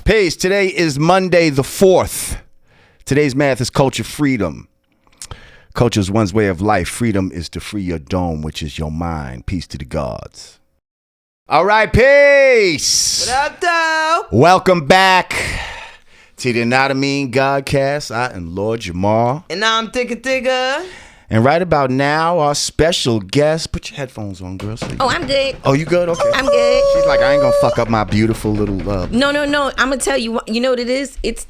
Peace. Today is Monday the 4th. Today's math is culture freedom. Culture is one's way of life. Freedom is to free your dome, which is your mind. Peace to the gods. All right, peace. What up, though? Welcome back to the YANADAMEEN GODCAST. I am Lord Jamar. And I'm Digga. And right about now, our special guest. Put your headphones on, girl. Oh, I'm good. Oh, you good? Okay. I'm good. She's like, I ain't gonna fuck up my beautiful little. No. I'm gonna tell you. You know what it is? It's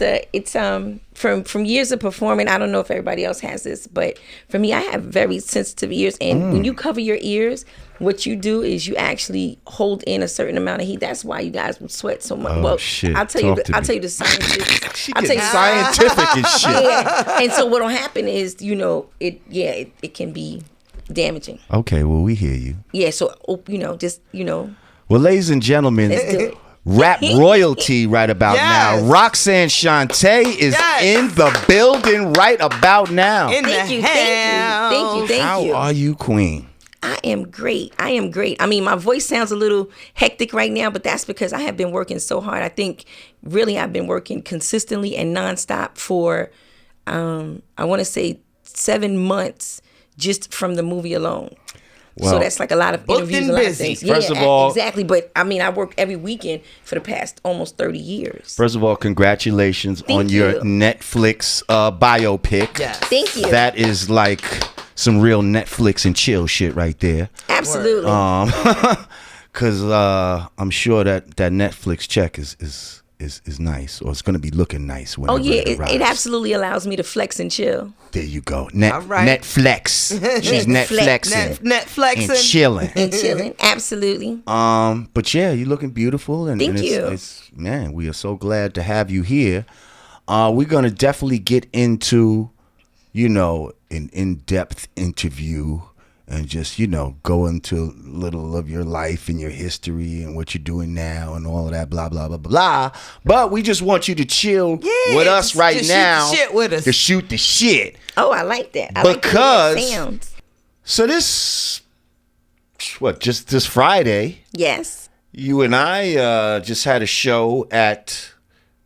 from years of performing. I don't know if everybody else has this, but for me, I have very sensitive ears, and when you cover your ears, what you do is you actually hold in a certain amount of heat. That's why you guys would sweat so much. Oh, well, shit. I'll tell you the scientific. She getting scientific and shit. Yeah. And so what'll happen is, it can be damaging. Okay, well, we hear you. Yeah. So Well, ladies and gentlemen, let's do it. rap royalty right about now. Roxanne Shante is in the building right about now. Thank you. How are you, Queen? I am great. I mean, my voice sounds a little hectic right now, but that's because I have been working so hard. I think really I've been working consistently and nonstop for, I want to say 7 months just from the movie alone. Well, so that's like a lot of interviews, a lot of things. First of all, exactly. But I mean, I work every weekend for the past almost 30 years. First of all, congratulations on your Netflix biopic. Yes. Thank you. That is like some real Netflix and chill shit right there. Absolutely. Because I'm sure that Netflix check is nice, or it's going to be looking nice whenever it absolutely allows me to flex and chill. There you go. Netflix. She's Netflixing. Netflixing. And chilling. And chilling. Absolutely. But yeah, you're looking beautiful. And, Thank you. Man, we are so glad to have you here. We're going to definitely get into, an in-depth interview and just, go into a little of your life and your history and what you're doing now and all of that, blah, blah, blah, blah. But we just want you to chill with us right now. Shoot the shit with us. To shoot the shit. Oh, I like that. So this, just this Friday. Yes. You and I just had a show at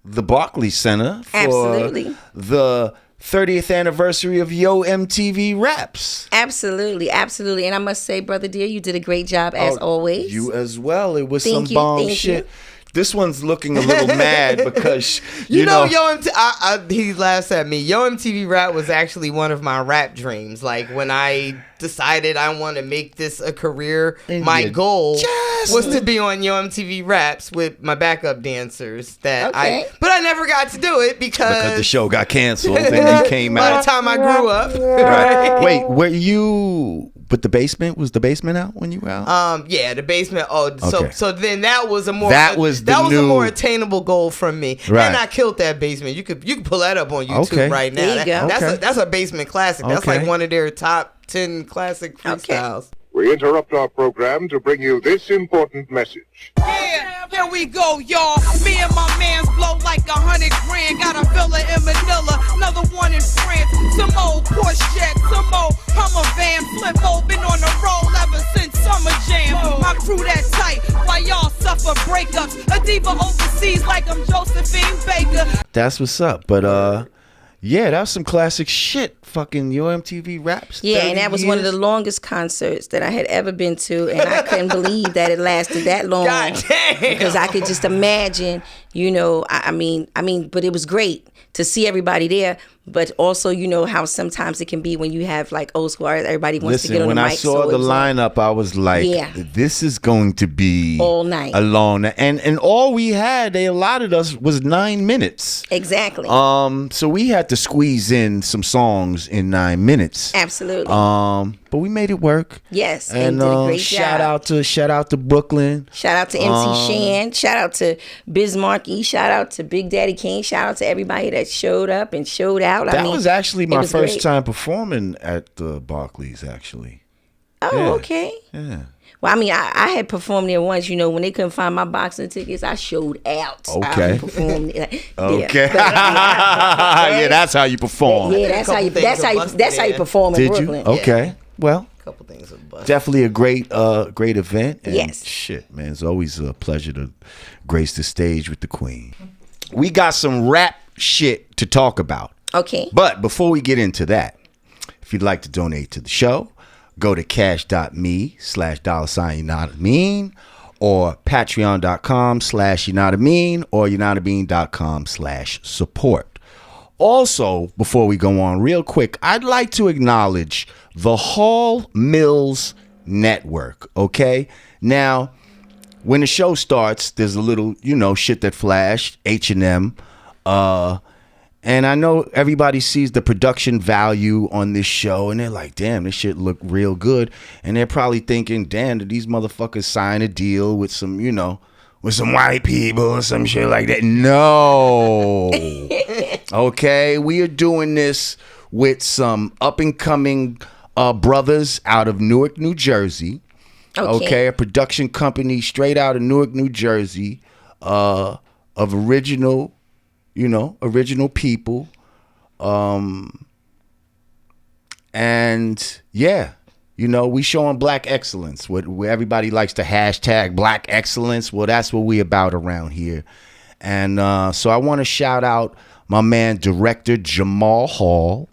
the Barclays Center for the 30th anniversary of Yo MTV Raps. Absolutely. And I must say, brother dear, you did a great job as always. You as well. It was some bomb shit. This one's looking a little mad because you know Yo MTV. He laughs at me. Yo MTV Rap was actually one of my rap dreams. Like when I decided I want to make this a career, my goal was to be on Yo MTV Raps with my backup dancers. But I never got to do it because the show got canceled and you came out. By the time I grew up, right? Wait, were you? But the basement, was the basement out when you were out? Yeah, the basement. So then that was a more a more attainable goal from me. Right. And I killed that basement. You can pull that up on YouTube right now. There you go. That's a basement classic. That's like one of their top 10 classic freestyles. We interrupt our program to bring you this important message. Yeah, here we go, y'all. Me and my mans blow like 100 grand. Got a villa in Manila, another one in France. Some old Porsche jet, some old Hummer van. Flip mode, been on the roll ever since Summer Jam. My crew that tight, while y'all suffer breakups. A diva overseas like I'm Josephine Baker. That's what's up, but yeah, that was some classic shit. Fucking Yo MTV Raps. Yeah, and that was one of the longest concerts that I had ever been to, and I couldn't believe that it lasted that long. God damn. Because I could just imagine, I mean, but it was great to see everybody there. But also, how sometimes it can be when you have like old school artists, everybody wants to get on the mic. When I saw the lineup, I was like, this is going to be all night. A long night. And all we had, they allotted us was 9 minutes. Exactly. So we had to squeeze in some songs in 9 minutes. Absolutely. But we made it work. Yes, and did a great job. Shout out to Brooklyn. Shout out to MC Shan. Shout out to Bismarcky. Shout out to Big Daddy Kane. Shout out to everybody that showed up and showed out. That was actually my first time performing at the Barclays, actually. Oh, okay. Yeah. Well, I mean, I had performed there once. When they couldn't find my boxing tickets, I showed out. Okay. I performed. Okay. Yeah, that's how you perform. Yeah, that's how you perform in Brooklyn. You? Okay. Yeah. Well, couple things of bust. Definitely a great event. And yes. Shit, man, it's always a pleasure to grace the stage with the Queen. we got some rap shit to talk about. Okay. But before we get into that, if you'd like to donate to the show, go to cash.me/$YANADAMEEN or patreon.com/YANADAMEEN or YANADAMEEN.com/support. Also, before we go on real quick, I'd like to acknowledge the Hall Mills Network, okay? Now, when the show starts, there's a little, shit that flashed, H&M, and I know everybody sees the production value on this show, and they're like, damn, this shit look real good. And they're probably thinking, damn, did these motherfuckers sign a deal with some, with some white people or some shit like that? No. Okay, we are doing this with some up-and-coming brothers out of Newark, New Jersey. Okay, a production company straight out of Newark, New Jersey, of original people. And yeah, we showing black excellence, where everybody likes to hashtag black excellence. Well, that's what we about around here. And so I want to shout out my man, director Jamal Hall,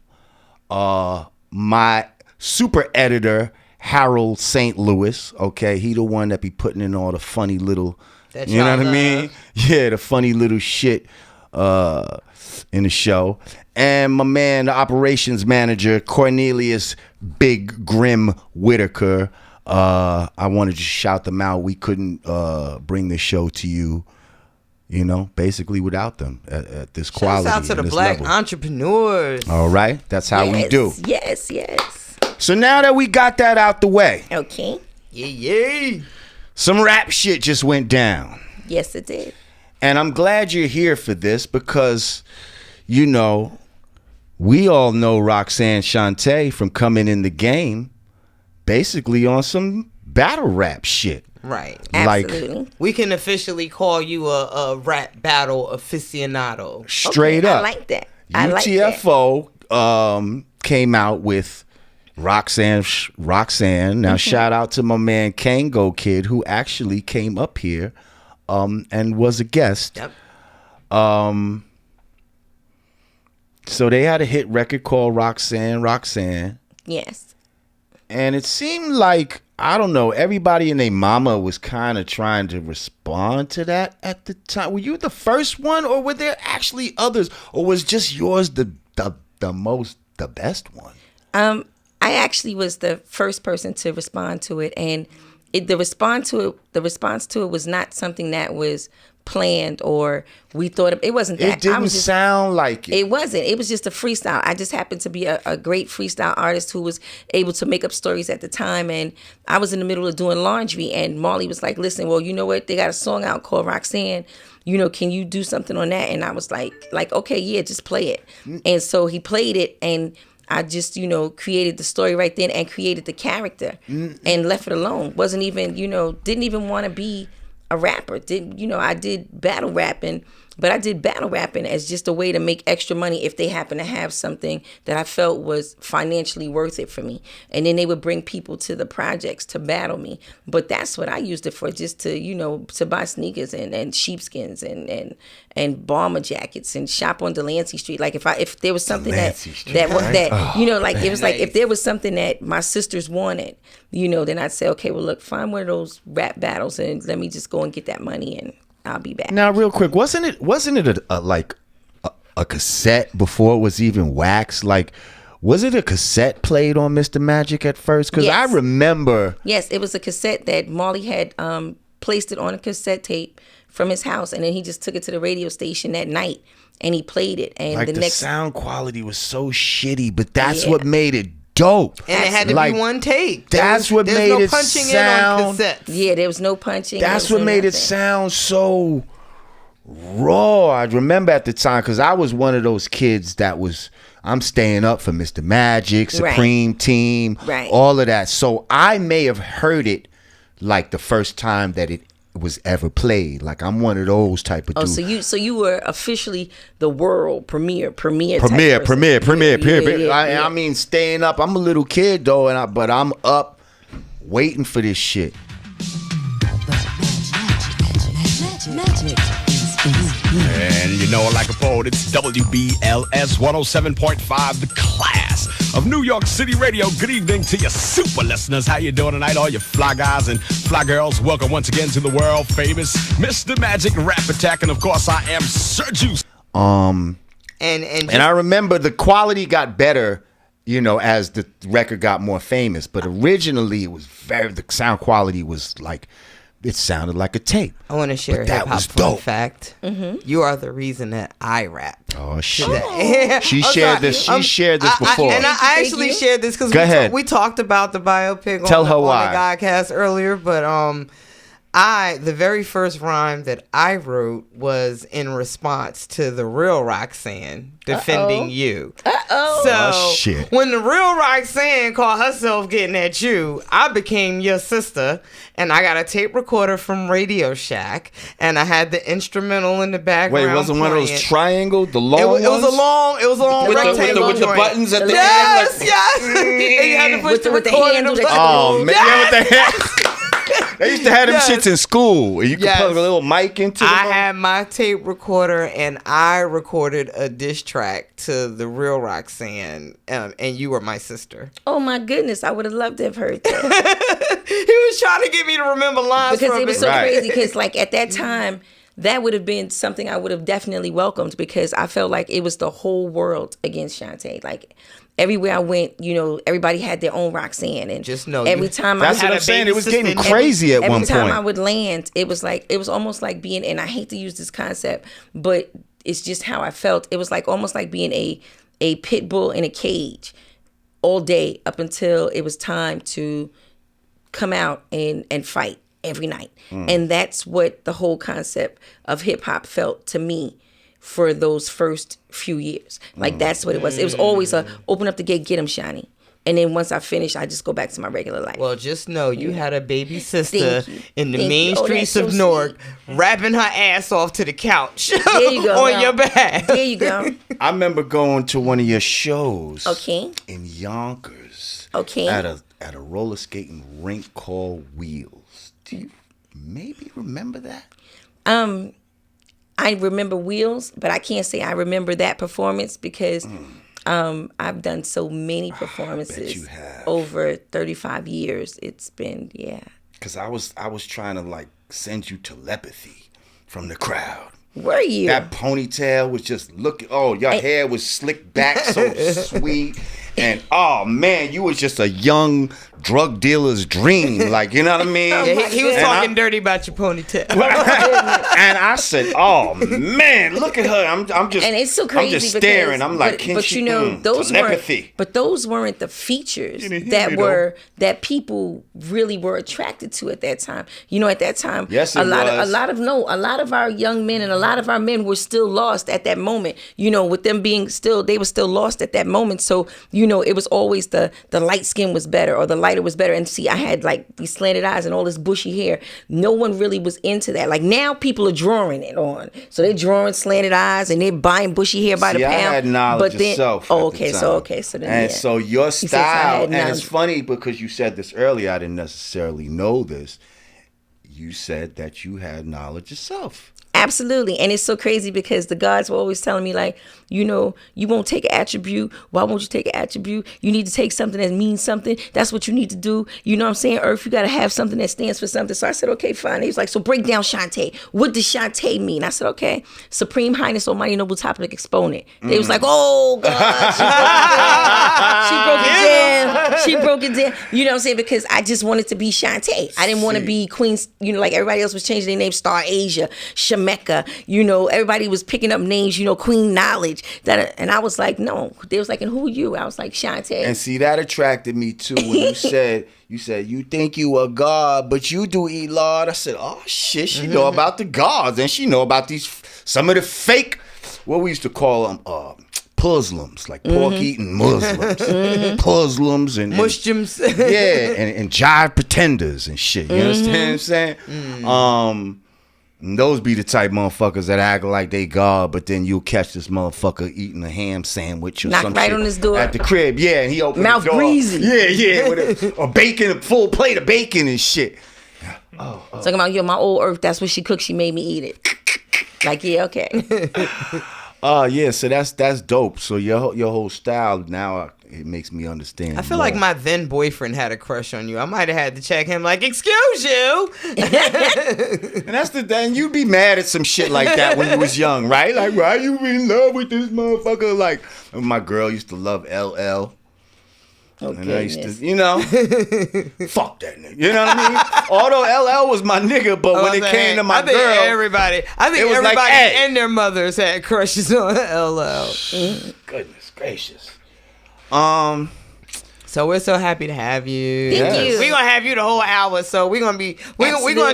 my super editor, Harold St. Louis. Okay, he the one that be putting in all the funny little, you know what I mean? Yeah, the funny little shit in the show. And my man, the operations manager, Cornelius Big Grim Whitaker. I wanted to shout them out. We couldn't bring this show to you, basically without them at this quality. Shouts out to the black level. Entrepreneurs. All right, that's how we do. Yes. So now that we got that out the way, Okay. Yeah. some rap shit just went down. Yes, it did. And I'm glad you're here for this because, we all know Roxanne Shante from coming in the game basically on some battle rap shit. Right. Absolutely. We can officially call you a rap battle aficionado. Straight up. I like that. UTFO came out with Roxanne. Now, shout out to my man Kango Kid, who actually came up here and was a guest. Yep. So they had a hit record called Roxanne. Yes. And it seemed like, I don't know, everybody and their mama was kind of trying to respond to that at the time. Were you the first one, or were there actually others? Or was just yours the best one? I actually was the first person to respond to it, and the response to it was not something that was planned or we thought of. It wasn't that. It didn't sound like it. It wasn't. It was just a freestyle. I just happened to be a great freestyle artist who was able to make up stories at the time, and I was in the middle of doing laundry, and Marley was like, listen, well, you know what? They got a song out called Roxanne. Can you do something on that? And I was like, okay, yeah, just play it. And so he played it, and I just, created the story right then and created the character and left it alone. Wasn't even, didn't even want to be a rapper. I did battle rapping, but I did battle rapping as just a way to make extra money if they happen to have something that I felt was financially worth it for me. And then they would bring people to the projects to battle me. But that's what I used it for, just to, to buy sneakers and sheepskins and bomber jackets and shop on Delancey Street. Like if there was something it was like if there was something that my sisters wanted, then I'd say, okay, well, look, find one of those rap battles and let me just go and get that money and I'll be back. Now, real quick, wasn't it a cassette before it was even wax? Like, was it a cassette played on Mr. Magic at first? Because Yes. I remember. Yes, it was a cassette that Marley had placed it on a cassette tape from his house, and then he just took it to the radio station that night and he played it. And Like, the the next sound quality was so shitty, but that's what made it dope. And it had to Like, be one take. That's what made no it punching sound. in on cassettes. Yeah, there was no punching. That's there what was no made it nothing. sound so raw. I remember at the time, because I was one of those kids that was, I'm staying up for Mr. Magic, Supreme Team, Right. all of that. So I may have heard it like the first time that it was ever played. Like, I'm one of those type of dudes. So you were officially the world premiere. Premiere. Yeah. I mean, staying up. I'm a little kid though, but I'm up waiting for this shit. Magic is And you know, like a poet, it's WBLS 107.5, the class of New York City radio. Good evening to you super listeners. How you doing tonight, all you fly guys and fly girls? Welcome once again to the world famous Mr. Magic Rap Attack. And of course, I am Sir Juice. And I remember the quality got better, you know, as the record got more famous. But originally, it was the sound quality was like, it sounded like a tape. I want to share a hip-hop fun fact. You are the reason that I rap. Oh, shit. She shared this before. And I actually shared this because we talked about the biopic on the GODCAST earlier. But the very first rhyme that I wrote was in response to the real Roxanne defending you. So shit. When the real Roxanne called herself getting at you, I became your sister, and I got a tape recorder from Radio Shack, and I had the instrumental in the background. Wait, wasn't one of those triangles, the long ones? It was a long rectangle with the buttons at the yes, end. Yes. And you had to push the recorder. Oh man, with the hands. They used to have them shits in school. You could plug a little mic into them. I had my tape recorder, and I recorded a diss track to the real Roxanne, and you were my sister. Oh my goodness, I would have loved to have heard that. He was trying to get me to remember lines because from it was so crazy. Because like at that time, that would have been something I would have definitely welcomed, because I felt like it was the whole world against Shante. Like everywhere I went, you know, everybody had their own Roxanne, and just know every time that's what I'm saying. It was getting crazy at one point. Every time I would land, it was almost like being, and I hate to use this concept, but it's just how I felt. It was like almost like being a pit bull in a cage all day up until it was time to come out and fight every night. And that's what the whole concept of hip hop felt to me for those first few years. Like that's what it was. It was always a open up the gate, get him, Shiny. And then once I finish, I just go back to my regular life. Well, just know you had a baby sister in the main streets of Newark rapping her ass off to the couch there you go, on your back. There you go. I remember going to one of your shows in Yonkers at a roller skating rink called Wheels. Do you maybe remember that? I remember Wheels, but I can't say I remember that performance because I've done so many performances over 35 years. It's been, Because I was trying to like send you telepathy from the crowd. Were you? That ponytail was just looking. Oh, your hair was slicked back, so sweet. And oh man, you was just a young drug dealer's dream. Like, you know what I mean? Yeah, he was talking dirty about your ponytail. And I said, "Oh man, look at her." I'm just, and it's so crazy. I'm just staring. I'm like, but you know, those weren't the features that people really were attracted to at that time. You know, at that time, a lot of our young men and a lot of our men were still lost at that moment. You know, with them being they were still lost at that moment. So you know, it was always the light skin was better or the lighter was better. And see, I had like these slanted eyes and all this bushy hair. No one really was into that. Like now people are drawing it on. So they're drawing slanted eyes and they're buying bushy hair by the pound. I had knowledge of self. So then so your style, and it's funny because you said this earlier, I didn't necessarily know this. You said that you had knowledge of self. Absolutely. And it's so crazy because the gods were always telling me, like, you know, you won't take an attribute. Why won't you take an attribute? You need to take something that means something. That's what you need to do. You know what I'm saying? Earth, you got to have something that stands for something. So I said, okay, fine. He was like, so break down Shante. What does Shante mean? I said, okay. Supreme Highness, Almighty Noble Topic Exponent. They was like, oh, God. She broke it down. You know what I'm saying? Because I just wanted to be Shante. I didn't want to be Queen, you know, like everybody else was changing their name, Star Asia, Mecca, you know, everybody was picking up names, you know, Queen Knowledge. And I was like, no. They was like, and who are you? I was like, Shante. And see, that attracted me too when you said you think you a god, but you do eat lard. I said, oh shit, she know about the gods, and she know about some of the fake, what we used to call them, Muslims, like pork eating Muslims, Muslims and Muslims, and jive pretenders and shit. You understand what I'm saying? And those be the type motherfuckers that act like they God, but then you'll catch this motherfucker eating a ham sandwich or some shit on his door at the crib. Yeah, and he opened mouth the door. Greasy. Yeah, with a bacon, a full plate of bacon and shit. Talking about my old Earth. That's what she cooked. She made me eat it. Like, yeah, okay. Yeah, so that's dope. So your whole style now, it makes me understand. I feel more. like my then boyfriend had a crush on you. I might have had to check him like, excuse you. And that's the thing. You'd be mad at some shit like that when you was young, right? Like, why you in love with this motherfucker? Like, my girl used to love LL. Oh, and I used to, fuck that nigga. You know what I mean? Although LL was my nigga, but when it came to my girl, I think everybody like, hey. and their mothers had crushes on LL. Goodness gracious. So we're so happy to have you. Thank you. We're gonna have you the whole hour, so we're gonna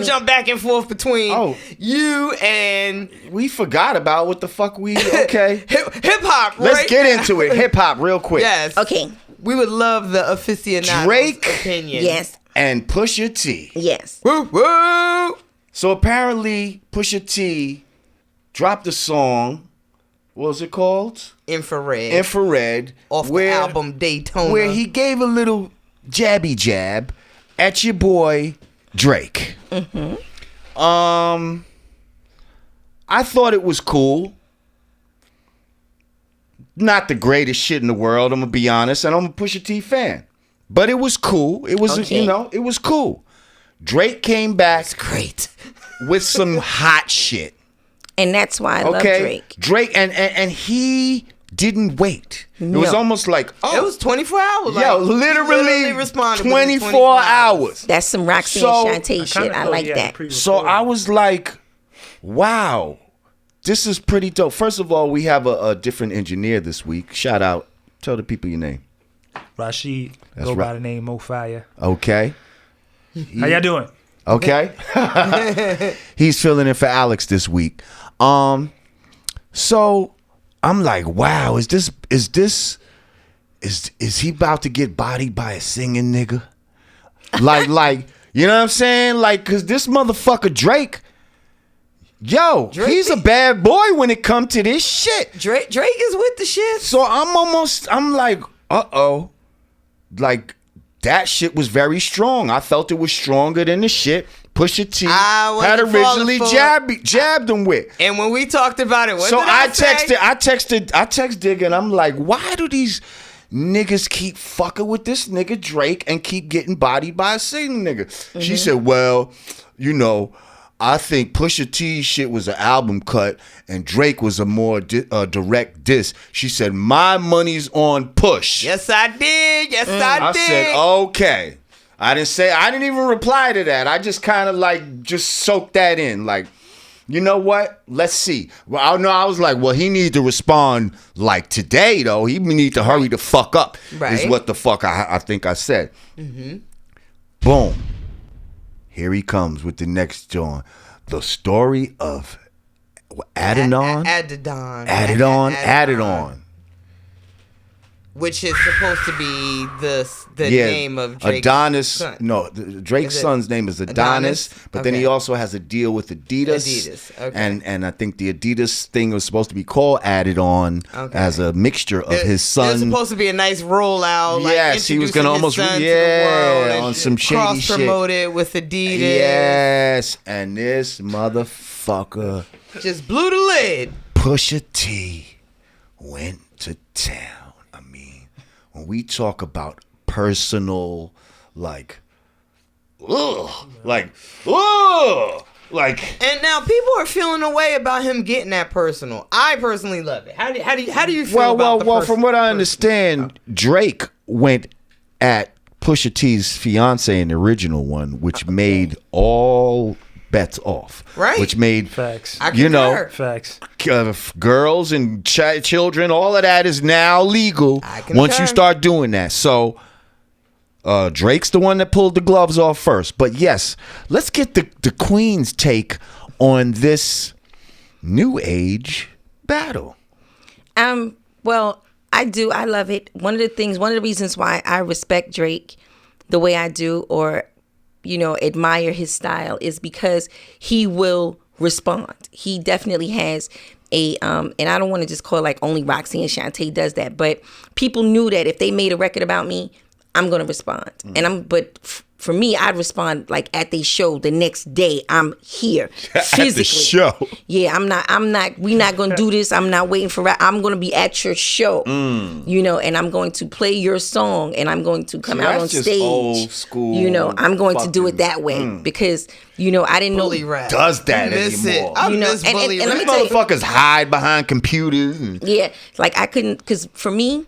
jump back and forth between you and we forgot about what the fuck we hip hop. Right? Let's get into it. Hip hop real quick. Yes. Okay. We would love the aficionado's Drake opinion. Yes. And Pusha T. Yes. Woo woo. So apparently Pusha T dropped a song. What was it called? Infrared. Off the album Daytona. Where he gave a little jabby jab at your boy Drake. Mm-hmm. I thought it was cool. Not the greatest shit in the world, I'm gonna be honest, and I'm a Pusha T fan. But it was cool. It was, it was cool. Drake came back. It's great. With some hot shit. And that's why I love Drake. Drake, and he didn't wait. It was almost like, it was 24 hours. Yo, literally responded 24 hours. That's some Roxanne Shante shit. I like that. So I was like, wow, this is pretty dope. First of all, we have a different engineer this week. Shout out. Tell the people your name. Rashid. That's Go right. by the name Mo Fire. Okay. How y'all doing? Okay. He's filling in for Alex this week. So I'm like, wow, is he about to get bodied by a singing nigga? like, you know what I'm saying? Like, cause this motherfucker Drake, he's a bad boy when it comes to this shit. Drake is with the shit. So I'm like, uh-oh. Like, that shit was very strong. I felt it was stronger than the shit Pusha T had originally jabbed him with. And when we talked about it, I texted Digga, and I'm like, why do these niggas keep fucking with this nigga Drake and keep getting bodied by a singing nigga? Mm-hmm. She said, well, I think Pusha T's shit was an album cut and Drake was a more direct diss. She said, my money's on Push. Yes, I did. Yes, I did. I said, okay. I didn't even reply to that. I just kind of just soaked that in. Like, you know what? Let's see. Well, I was like, well, he needs to respond like today, though. He need to hurry the fuck up. Right. Is what the fuck I think I said. Mm-hmm. Boom. Here he comes with the next joint. The story of Added On. Which is supposed to be the name of Drake's Adonis. son. No, Drake's son's name is Adonis, but then he also has a deal with Adidas. Okay. And I think the Adidas thing was supposed to be called Added On as a mixture of his son. It was supposed to be a nice rollout. Yes, he was going to almost to the world on some shady shit. Cross-promote it with Adidas. Yes, and this motherfucker just blew the lid. Pusha T went to town. When we talk about personal, and now people are feeling a way about him getting that personal. I personally love it. How do you feel about Well, from what I understand, Drake went at Pusha T's fiance in the original one, which made all bets off. Right. Which made facts. Facts. Girls and children, all of that is now legal once you start doing that. So Drake's the one that pulled the gloves off first. But yes, let's get the Queen's take on this new age battle. Well, I do. I love it. One of the reasons why I respect Drake the way I do, or admire his style, is because he will respond. He definitely has and I don't want to just call it like only Roxanne Shante does that, but people knew that if they made a record about me, I'm going to respond. And for me, I'd respond like at the show the next day. I'm here physically. At the show. Yeah, we not gonna do this. I'm not waiting for I'm gonna be at your show. You know, and I'm going to play your song and I'm going to come out on stage. Old school. You know, I'm going to do it that way because, you know, I didn't bully know rap. Does that miss anymore. It. I you know, miss bully and rap. let me tell you, Motherfuckers hide behind computers. yeah, like I couldn't, because for me,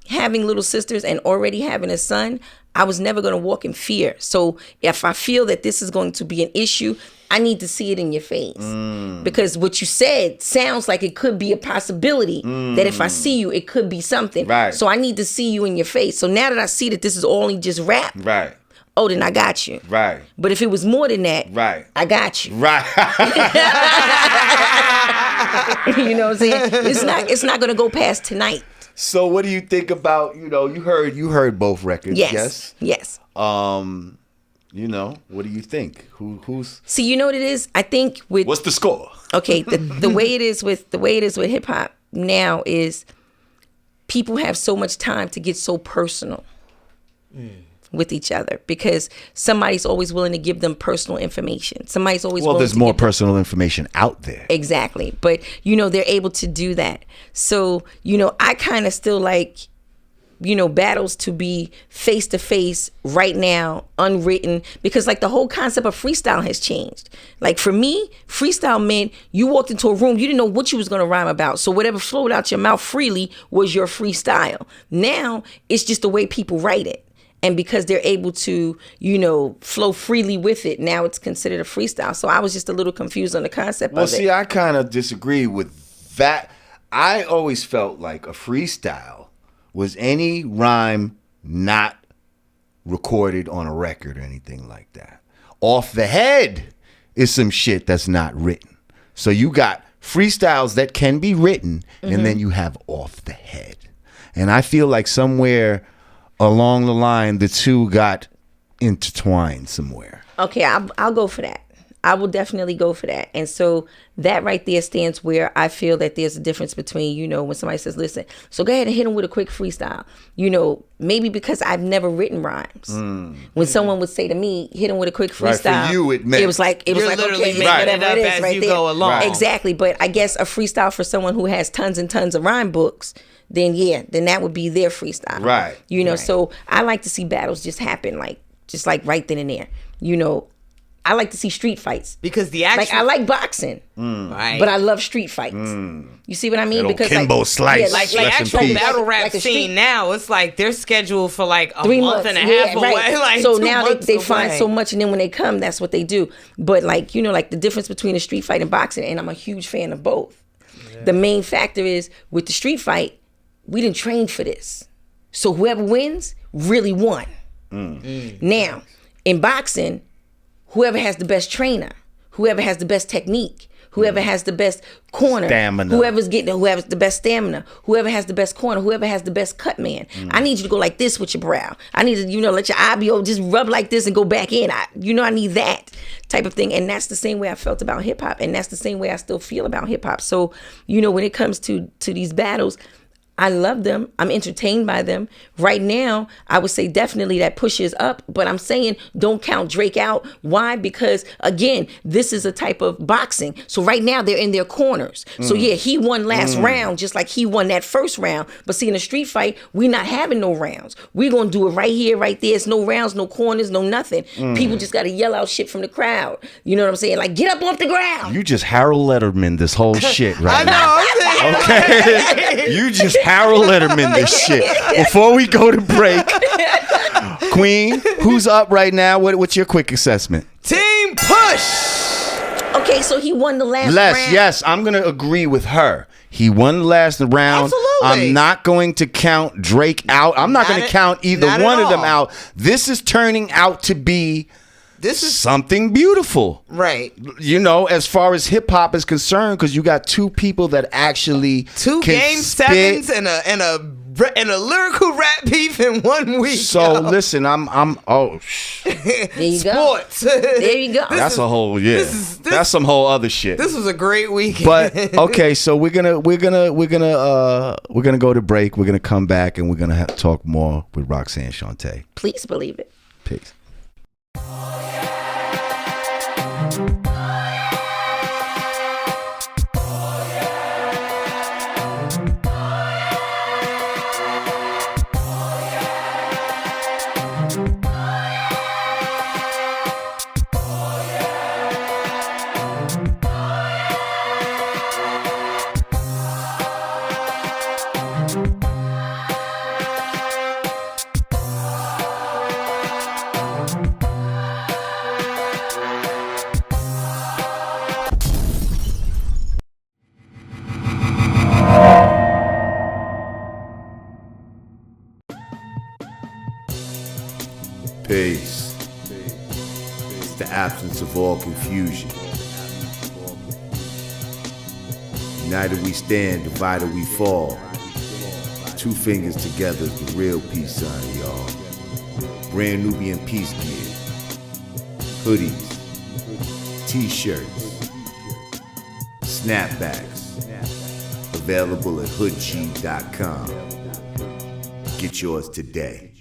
having little sisters and already having a son, I was never going to walk in fear. So if I feel that this is going to be an issue, I need to see it in your face. Because what you said sounds like it could be a possibility that if I see you, it could be something. Right. So I need to see you in your face. So now that I see that this is only just rap, Right. oh, then I got you. Right. But if it was more than that, Right. I got you. Right. You know what I'm saying? It's not going to go past tonight. So what do you think about, you know, you heard both records, Yes. yes? You know, what do you think? Who's See, you know what it is? I think with what's the score? okay, the way it is with hip hop now is people have so much time to get so personal with each other because somebody's always willing to give them personal information. Somebody's always willing there's to more give them- personal information out there. Exactly. But, you know, they're able to do that. So, you know, I kind of still like, you know, battles to be face to face right now, unwritten, because like the whole concept of freestyle has changed. Like for me, freestyle meant you walked into a room, you didn't know what you was going to rhyme about. So whatever flowed out your mouth freely was your freestyle. Now it's just the way people write it. And because they're able to, you know, flow freely with it, now it's considered a freestyle. So I was just a little confused on the concept of it. Well, see, I kind of disagree with that. I always felt like a freestyle was any rhyme not recorded on a record or anything like that. Off the head is some shit that's not written. So you got freestyles that can be written, and then you have off the head. And I feel like somewhere along the line, the two got intertwined somewhere. Okay, I'll go for that. I will definitely go for that. And so that right there stands where I feel that there's a difference between, you know, when somebody says, listen, so go ahead and hit them with a quick freestyle. You know, maybe because I've never written rhymes. When someone would say to me, hit them with a quick freestyle. Right, for you, it meant. It was like, You're literally okay, making whatever it up it is as right you there. go along. Right. Exactly. But I guess a freestyle for someone who has tons and tons of rhyme books, then that would be their freestyle. Right. You know, Right. so I like to see battles just happen, just right then and there. You know, I like to see street fights. Because the action... Like, I like boxing, right. but I love street fights. You see what I mean? That old Because Kimbo Slice. Like Rest in actual peace. battle rap like the scene street- now, it's like they're scheduled for like a 3 month months and a half away. right. Like so 2 now months they find away. so much, and then when they come, that's what they do. But like, you know, like the difference between a street fight and boxing, and I'm a huge fan of both. The main factor is with the street fight, we didn't train for this. So whoever wins really won. Now, in boxing, whoever has the best trainer, whoever has the best technique, whoever has the best corner, Stamina. whoever's the best stamina, whoever has the best corner, whoever has the best cut man. I need you to go like this with your brow. I need to, you know, let your eye be over, just rub like this and go back in. I need that type of thing. And that's the same way I felt about hip hop. And that's the same way I still feel about hip hop. So, you know, when it comes to these battles, I love them. I'm entertained by them. Right now, I would say definitely that pushes up, but I'm saying don't count Drake out. Why? Because again, this is a type of boxing. So right now they're in their corners. So yeah, he won last round just like he won that first round. But see, in a street fight, we're not having no rounds. We're going to do it right here, right there. It's no rounds, no corners, no nothing. People just got to yell out shit from the crowd. You know what I'm saying? Like, get up off the ground. You just Harold Letterman this whole shit right I now. know. Okay? You just Harold Letterman this shit. Before we go to break, Queen, who's up right now? What's your quick assessment? Team Push. Okay, so he won the last Les, round. yes, I'm going to agree with her. He won the last round. Absolutely. I'm not going to count Drake out. I'm not going to count either not at one of them all. out. This is turning out to be This is something beautiful. right. You know, as far as hip hop is concerned, because you got two people that actually Two can game spit. sevens and a lyrical rap beef in 1 week. So yo. listen, There you go. Sports. There you go. that's a whole this- that's some whole other shit. This was a great weekend. But okay, so we're gonna go to break. We're gonna come back and we're gonna talk more with Roxanne Shante. Please believe it. Peace. It's the absence of all confusion. United we stand, divided we fall. 2 fingers together is the real peace sign, y'all. Brand Nubian peace gear. Hoodies. T-shirts. Snapbacks. Available at hoodg.com. Get yours today.